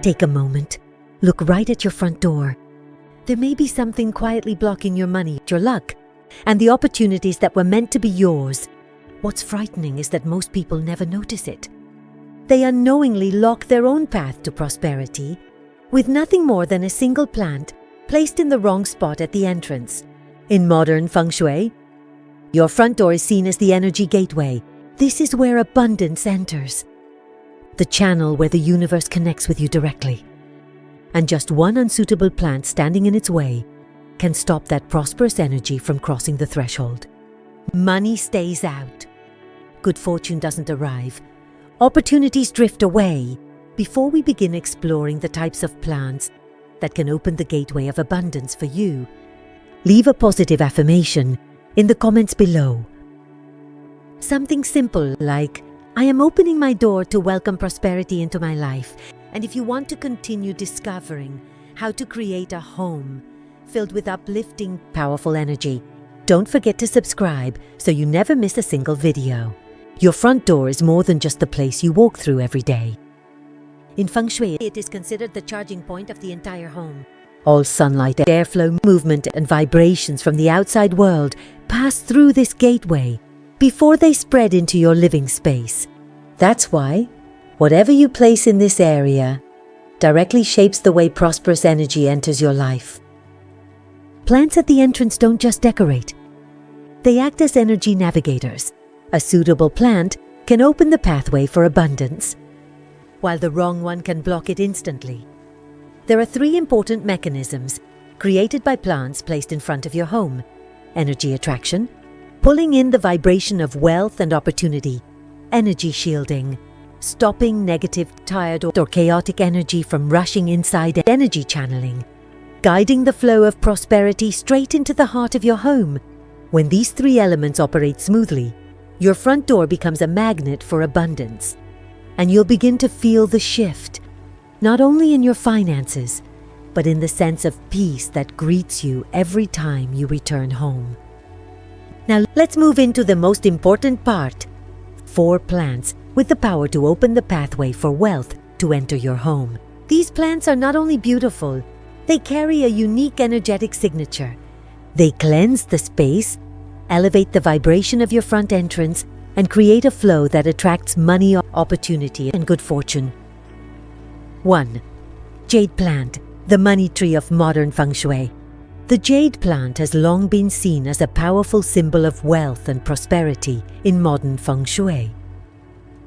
Take a moment. Look right at your front door. There may be something quietly blocking your money, your luck, and the opportunities that were meant to be yours. What's frightening is that most people never notice it. They unknowingly lock their own path to prosperity with nothing more than a single plant placed in the wrong spot at the entrance. In modern feng shui, your front door is seen as the energy gateway. This is where abundance enters, the channel where the universe connects with you directly. And just one unsuitable plant standing in its way can stop that prosperous energy from crossing the threshold. Money stays out. Good fortune doesn't arrive. Opportunities drift away. Before we begin exploring the types of plants that can open the gateway of abundance for you, leave a positive affirmation in the comments below. Something simple like, I am opening my door to welcome prosperity into my life. And if you want to continue discovering how to create a home filled with uplifting, powerful energy, don't forget to subscribe so you never miss a single video. Your front door is more than just the place you walk through every day. In feng shui, it is considered the charging point of the entire home. All sunlight, airflow, movement, and vibrations from the outside world pass through this gateway before they spread into your living space. That's why, whatever you place in this area directly shapes the way prosperous energy enters your life. Plants at the entrance don't just decorate. They act as energy navigators. A suitable plant can open the pathway for abundance, while the wrong one can block it instantly. There are 3 important mechanisms created by plants placed in front of your home: energy attraction, pulling in the vibration of wealth and opportunity; energy shielding, stopping negative, tired, or chaotic energy from rushing inside; energy channeling, guiding the flow of prosperity straight into the heart of your home. When these 3 elements operate smoothly, your front door becomes a magnet for abundance, and you'll begin to feel the shift, not only in your finances, but in the sense of peace that greets you every time you return home. Now let's move into the most important part: 4 plants with the power to open the pathway for wealth to enter your home. These plants are not only beautiful, they carry a unique energetic signature. They cleanse the space, elevate the vibration of your front entrance, and create a flow that attracts money, opportunity, and good fortune. 1. Jade plant, the money tree of modern feng shui. The jade plant has long been seen as a powerful symbol of wealth and prosperity in modern feng shui.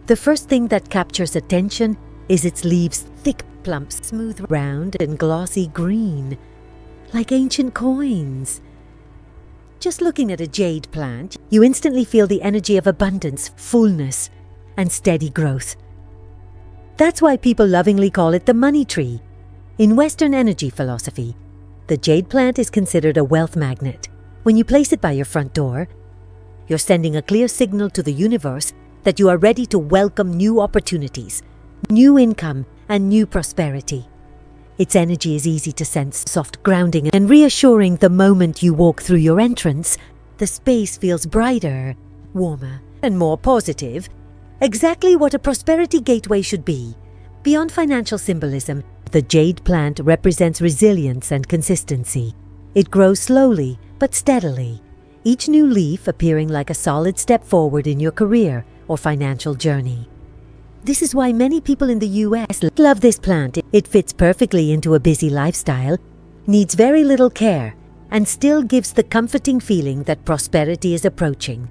The first thing that captures attention is its leaves, thick, plump, smooth, round, and glossy green, like ancient coins. Just looking at a jade plant, you instantly feel the energy of abundance, fullness, and steady growth. That's why people lovingly call it the money tree. In Western energy philosophy, the jade plant is considered a wealth magnet. When you place it by your front door, you're sending a clear signal to the universe that you are ready to welcome new opportunities, new income, and new prosperity. Its energy is easy to sense, soft, grounding, and reassuring. The moment you walk through your entrance, the space feels brighter, warmer, and more positive. Exactly what a prosperity gateway should be. Beyond financial symbolism, the jade plant represents resilience and consistency. It grows slowly but steadily, each new leaf appearing like a solid step forward in your career or financial journey. This is why many people in the US love this plant. It fits perfectly into a busy lifestyle, needs very little care, and still gives the comforting feeling that prosperity is approaching.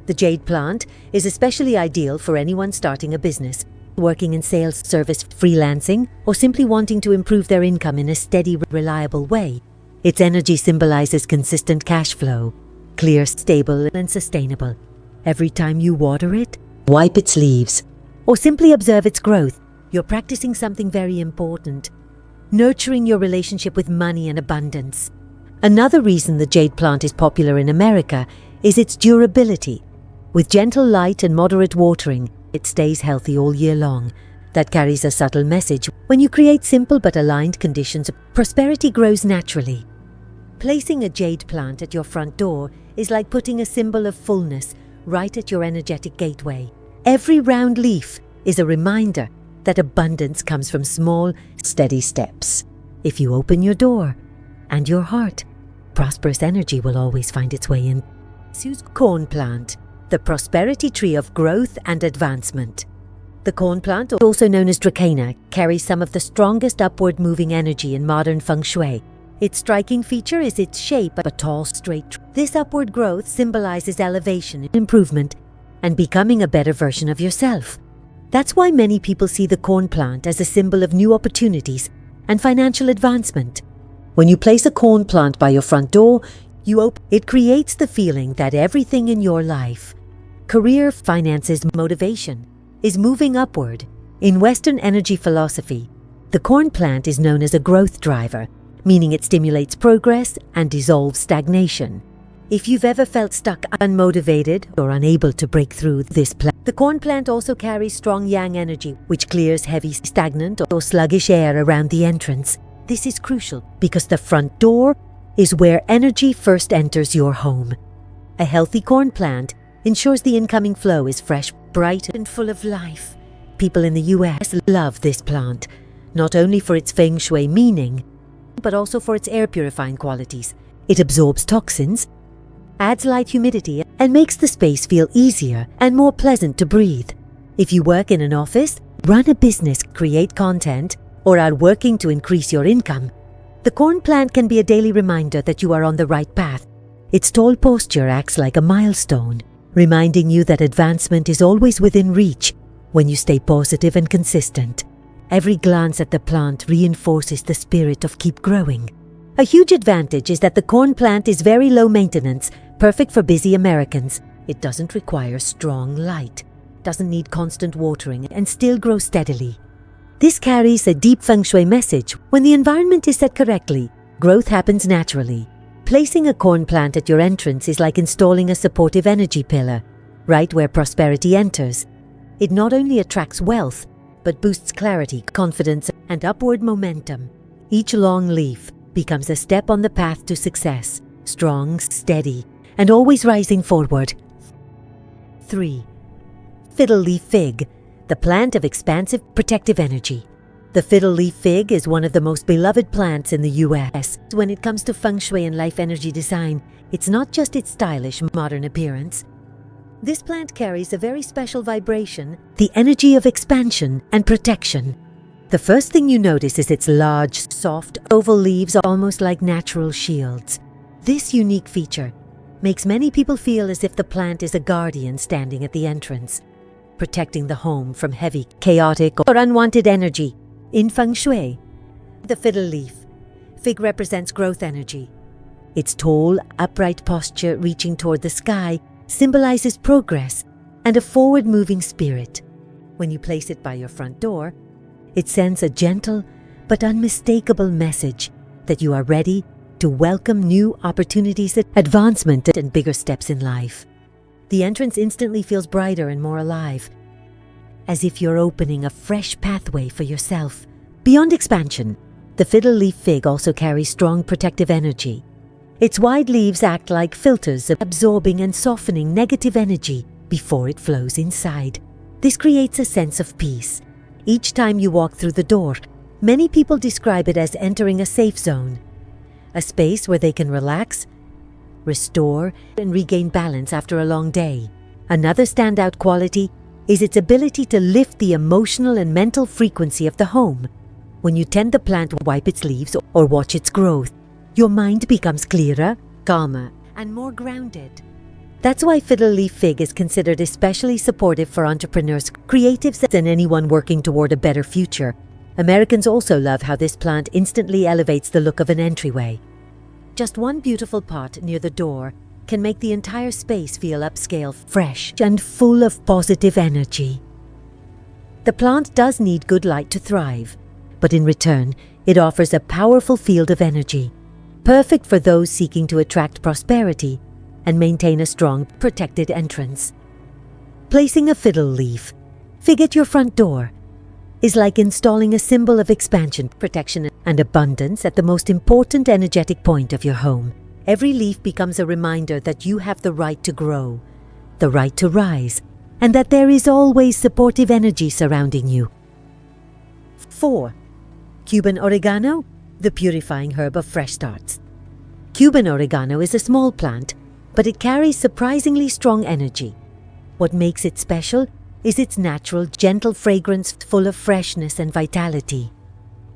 The jade plant is especially ideal for anyone starting a business, working in sales, service, freelancing, or simply wanting to improve their income in a steady, reliable way. Its energy symbolizes consistent cash flow, clear, stable, and sustainable. Every time you water it, wipe its leaves, or simply observe its growth, you're practicing something very important: nurturing your relationship with money and abundance. Another reason the jade plant is popular in America is its durability. With gentle light and moderate watering, it stays healthy all year long. That carries a subtle message. When you create simple but aligned conditions, prosperity grows naturally. Placing a jade plant at your front door is like putting a symbol of fullness right at your energetic gateway. Every round leaf is a reminder that abundance comes from small, steady steps. If you open your door and your heart, prosperous energy will always find its way in. Sue's corn plant, the prosperity tree of growth and advancement. The corn plant, also known as dracena, carries some of the strongest upward moving energy in modern feng shui. Its striking feature is its shape, a tall, straight tree. This upward growth symbolizes elevation, improvement, and becoming a better version of yourself. That's why many people see the corn plant as a symbol of new opportunities and financial advancement. When you place a corn plant by your front door, it creates the feeling that everything in your life, career, finances, motivation, is moving upward. In Western energy philosophy, the corn plant is known as a growth driver, meaning it stimulates progress and dissolves stagnation. If you've ever felt stuck, unmotivated, or unable to break through this plant, the corn plant also carries strong yang energy, which clears heavy, stagnant, or sluggish air around the entrance. This is crucial because the front door is where energy first enters your home. A healthy corn plant ensures the incoming flow is fresh, bright, and full of life. People in the US love this plant, not only for its feng shui meaning, but also for its air purifying qualities. It absorbs toxins, adds light humidity, and makes the space feel easier and more pleasant to breathe. If you work in an office, run a business, create content, or are working to increase your income, the corn plant can be a daily reminder that you are on the right path. Its tall posture acts like a milestone, reminding you that advancement is always within reach when you stay positive and consistent. Every glance at the plant reinforces the spirit of keep growing. A huge advantage is that the corn plant is very low maintenance, perfect for busy Americans. It doesn't require strong light, doesn't need constant watering, and still grows steadily. This carries a deep feng shui message. When the environment is set correctly, growth happens naturally. Placing a corn plant at your entrance is like installing a supportive energy pillar, right where prosperity enters. It not only attracts wealth, but boosts clarity, confidence, and upward momentum. Each long leaf becomes a step on the path to success, strong, steady, and always rising forward. 3. Fiddle leaf fig, the plant of expansive, protective energy. The fiddle leaf fig is one of the most beloved plants in the US. When it comes to feng shui and life energy design, it's not just its stylish, modern appearance. This plant carries a very special vibration, the energy of expansion and protection. The first thing you notice is its large, soft, oval leaves, almost like natural shields. This unique feature makes many people feel as if the plant is a guardian standing at the entrance, protecting the home from heavy, chaotic, or unwanted energy. In feng shui, the fiddle leaf fig represents growth energy. Its tall, upright posture reaching toward the sky symbolizes progress and a forward-moving spirit. When you place it by your front door, it sends a gentle but unmistakable message that you are ready to welcome new opportunities, advancement, and bigger steps in life. The entrance instantly feels brighter and more alive, as if you're opening a fresh pathway for yourself. Beyond expansion, the fiddle leaf fig also carries strong protective energy. Its wide leaves act like filters, absorbing and softening negative energy before it flows inside. This creates a sense of peace. Each time you walk through the door, many people describe it as entering a safe zone, a space where they can relax, restore, and regain balance after a long day. Another standout quality is its ability to lift the emotional and mental frequency of the home. When you tend the plant, wipe its leaves, or watch its growth, your mind becomes clearer, calmer, and more grounded. That's why fiddle leaf fig is considered especially supportive for entrepreneurs, creatives, and anyone working toward a better future. Americans also love how this plant instantly elevates the look of an entryway. Just one beautiful pot near the door can make the entire space feel upscale, fresh, and full of positive energy. The plant does need good light to thrive, but in return, it offers a powerful field of energy, perfect for those seeking to attract prosperity and maintain a strong, protected entrance. Placing a fiddle leaf fig at your front door is like installing a symbol of expansion, protection, and abundance at the most important energetic point of your home. Every leaf becomes a reminder that you have the right to grow, the right to rise, and that there is always supportive energy surrounding you. 4. Cuban oregano, the purifying herb of fresh starts. Cuban oregano is a small plant, but it carries surprisingly strong energy. What makes it special is its natural, gentle fragrance full of freshness and vitality.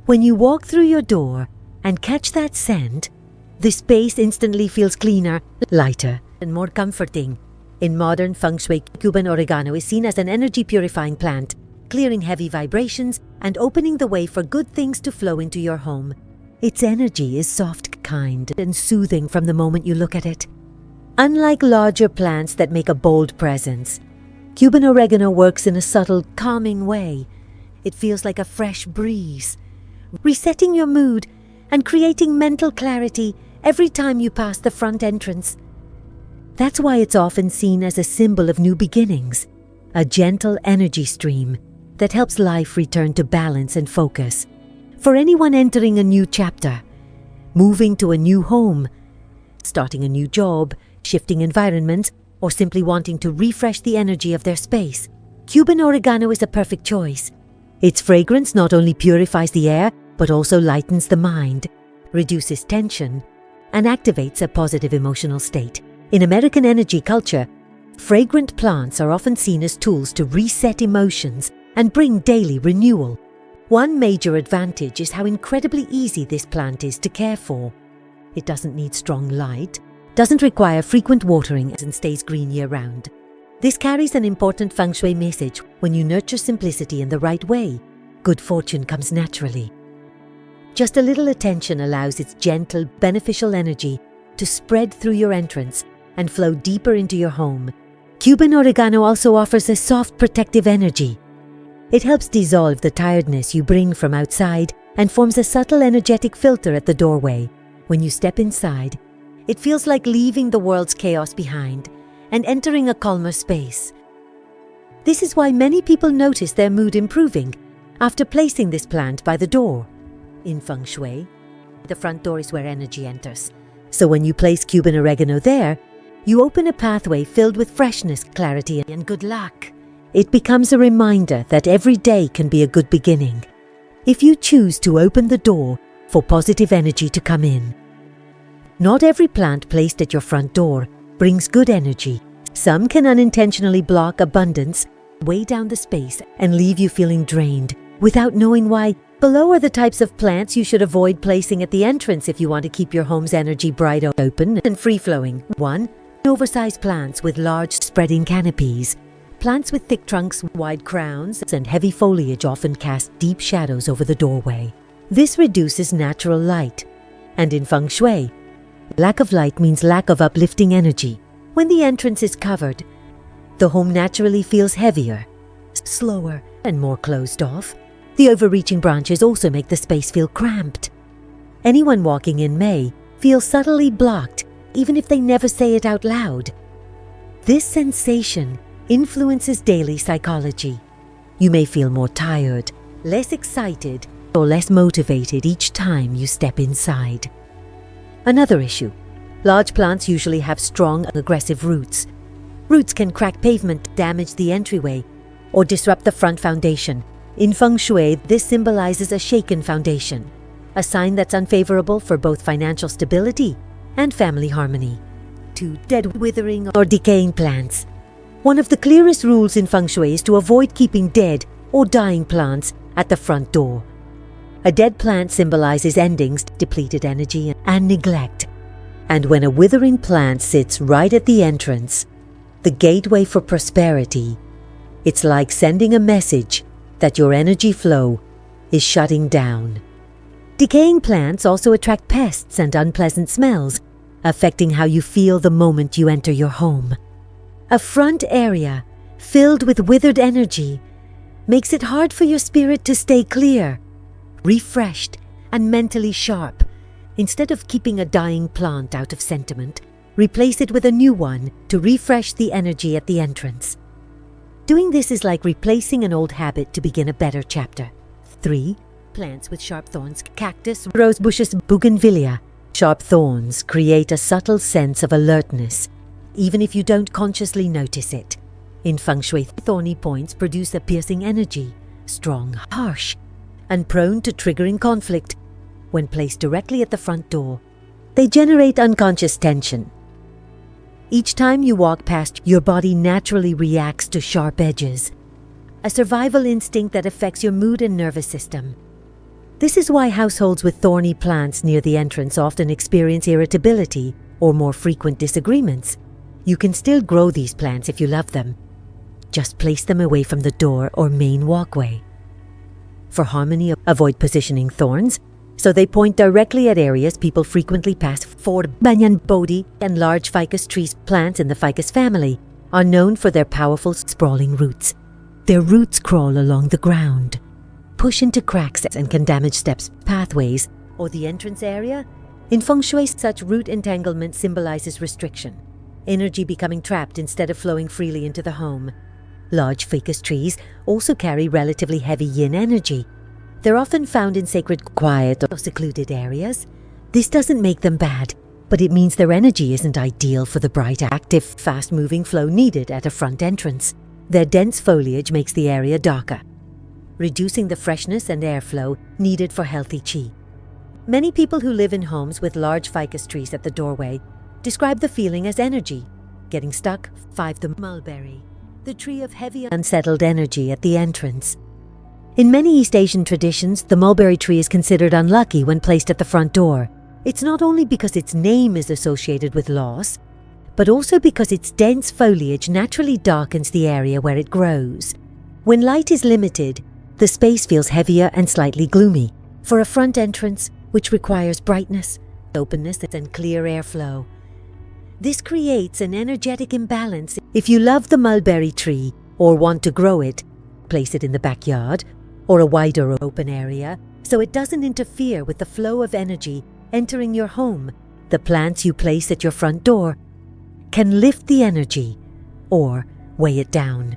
When you walk through your door and catch that scent, the space instantly feels cleaner, lighter, and more comforting. In modern feng shui, Cuban oregano is seen as an energy-purifying plant, clearing heavy vibrations and opening the way for good things to flow into your home. Its energy is soft, kind, and soothing from the moment you look at it. Unlike larger plants that make a bold presence, Cuban oregano works in a subtle, calming way. It feels like a fresh breeze, resetting your mood and creating mental clarity every time you pass the front entrance. That's why it's often seen as a symbol of new beginnings, a gentle energy stream that helps life return to balance and focus. For anyone entering a new chapter, moving to a new home, starting a new job, shifting environments, or simply wanting to refresh the energy of their space, Cuban oregano is a perfect choice. Its fragrance not only purifies the air, but also lightens the mind, reduces tension, and activates a positive emotional state. In American energy culture, fragrant plants are often seen as tools to reset emotions and bring daily renewal. One major advantage is how incredibly easy this plant is to care for. It doesn't need strong light, doesn't require frequent watering, and stays green year-round. This carries an important feng shui message. When you nurture simplicity in the right way, good fortune comes naturally. Just a little attention allows its gentle, beneficial energy to spread through your entrance and flow deeper into your home. Cuban oregano also offers a soft, protective energy. It helps dissolve the tiredness you bring from outside and forms a subtle energetic filter at the doorway. When you step inside, it feels like leaving the world's chaos behind and entering a calmer space. This is why many people notice their mood improving after placing this plant by the door. In feng shui, the front door is where energy enters. So when you place Cuban oregano there, you open a pathway filled with freshness, clarity, and good luck. It becomes a reminder that every day can be a good beginning, if you choose to open the door for positive energy to come in. Not every plant placed at your front door brings good energy. Some can unintentionally block abundance, weigh down the space, and leave you feeling drained without knowing why. Below are the types of plants you should avoid placing at the entrance if you want to keep your home's energy bright, open, and free-flowing. 1. Oversized plants with large spreading canopies. Plants with thick trunks, wide crowns, and heavy foliage often cast deep shadows over the doorway. This reduces natural light. And in feng shui, lack of light means lack of uplifting energy. When the entrance is covered, the home naturally feels heavier, slower, and more closed off. The overreaching branches also make the space feel cramped. Anyone walking in may feel subtly blocked, even if they never say it out loud. This sensation influences daily psychology. You may feel more tired, less excited, or less motivated each time you step inside. Another issue: large plants usually have strong, aggressive roots. Roots can crack pavement, damage the entryway, or disrupt the front foundation. In feng shui, this symbolizes a shaken foundation, a sign that's unfavorable for both financial stability and family harmony. 2. Dead, withering, or decaying plants. One of the clearest rules in feng shui is to avoid keeping dead or dying plants at the front door. A dead plant symbolizes endings, depleted energy, and neglect. And when a withering plant sits right at the entrance, the gateway for prosperity, it's like sending a message that your energy flow is shutting down. Decaying plants also attract pests and unpleasant smells, affecting how you feel the moment you enter your home. A front area filled with withered energy makes it hard for your spirit to stay clear, refreshed, and mentally sharp. Instead of keeping a dying plant out of sentiment, replace it with a new one to refresh the energy at the entrance. Doing this is like replacing an old habit to begin a better chapter. 3. Plants with sharp thorns. Cactus, rose bushes, bougainvillea. Sharp thorns create a subtle sense of alertness, even if you don't consciously notice it. In feng shui, thorny points produce a piercing energy, strong, harsh, and prone to triggering conflict. When placed directly at the front door, they generate unconscious tension. Each time you walk past, your body naturally reacts to sharp edges, a survival instinct that affects your mood and nervous system. This is why households with thorny plants near the entrance often experience irritability or more frequent disagreements. You can still grow these plants if you love them. Just place them away from the door or main walkway. For harmony, avoid positioning thorns so they point directly at areas people frequently pass. For banyan, bodhi, and large ficus trees, plants in the ficus family are known for their powerful sprawling roots. Their roots crawl along the ground, push into cracks, and can damage steps, pathways, or the entrance area. In feng shui, such root entanglement symbolizes restriction, energy becoming trapped instead of flowing freely into the home. Large ficus trees also carry relatively heavy yin energy. They're often found in sacred, quiet, or secluded areas. This doesn't make them bad, but it means their energy isn't ideal for the bright, active, fast-moving flow needed at a front entrance. Their dense foliage makes the area darker, reducing the freshness and airflow needed for healthy qi. Many people who live in homes with large ficus trees at the doorway describe the feeling as energy getting stuck. 5. The mulberry, the tree of heavy, unsettled energy at the entrance. In many East Asian traditions, the mulberry tree is considered unlucky when placed at the front door. It's not only because its name is associated with loss, but also because its dense foliage naturally darkens the area where it grows. When light is limited, the space feels heavier and slightly gloomy. For a front entrance, which requires brightness, openness, and clear airflow, this creates an energetic imbalance. If you love the mulberry tree or want to grow it, place it in the backyard or a wider open area so it doesn't interfere with the flow of energy entering your home. The plants you place at your front door can lift the energy or weigh it down.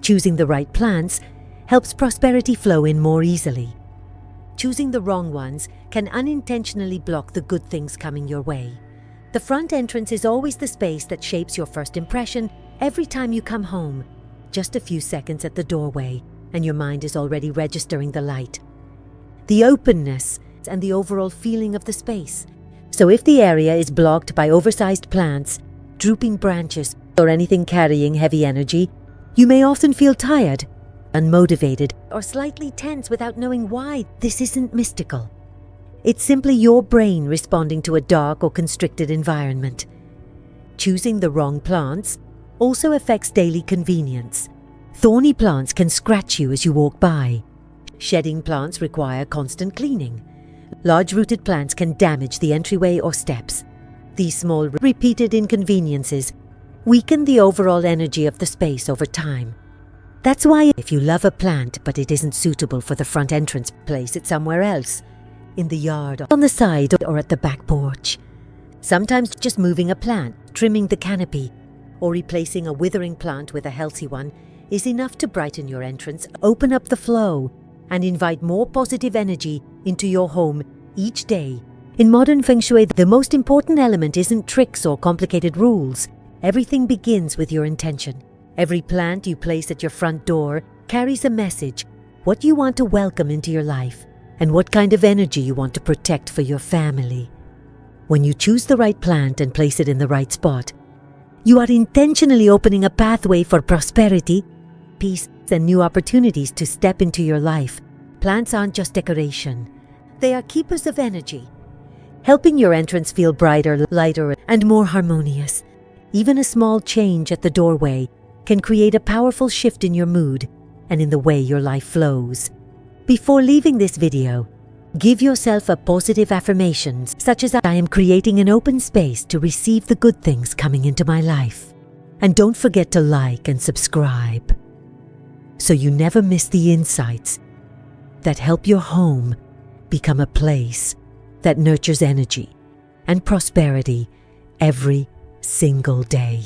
Choosing the right plants helps prosperity flow in more easily. Choosing the wrong ones can unintentionally block the good things coming your way. The front entrance is always the space that shapes your first impression every time you come home. Just a few seconds at the doorway, and your mind is already registering the light, the openness, and the overall feeling of the space. So if the area is blocked by oversized plants, drooping branches, or anything carrying heavy energy, you may often feel tired, unmotivated, or slightly tense without knowing why. This isn't mystical. It's simply your brain responding to a dark or constricted environment. Choosing the wrong plants also affects daily convenience. Thorny plants can scratch you as you walk by. Shedding plants require constant cleaning. Large-rooted plants can damage the entryway or steps. These small, repeated inconveniences weaken the overall energy of the space over time. That's why if you love a plant but it isn't suitable for the front entrance, place it somewhere else, in the yard, on the side, or at the back porch. Sometimes just moving a plant, trimming the canopy, or replacing a withering plant with a healthy one is enough to brighten your entrance, open up the flow, and invite more positive energy into your home each day. In modern feng shui, the most important element isn't tricks or complicated rules. Everything begins with your intention. Every plant you place at your front door carries a message, what you want to welcome into your life, and what kind of energy you want to protect for your family. When you choose the right plant and place it in the right spot, you are intentionally opening a pathway for prosperity, peace, and new opportunities to step into your life. Plants aren't just decoration. They are keepers of energy, helping your entrance feel brighter, lighter, and more harmonious. Even a small change at the doorway can create a powerful shift in your mood and in the way your life flows. Before leaving this video, give yourself a positive affirmation such as, I am creating an open space to receive the good things coming into my life. And don't forget to like and subscribe so you never miss the insights that help your home become a place that nurtures energy and prosperity every single day.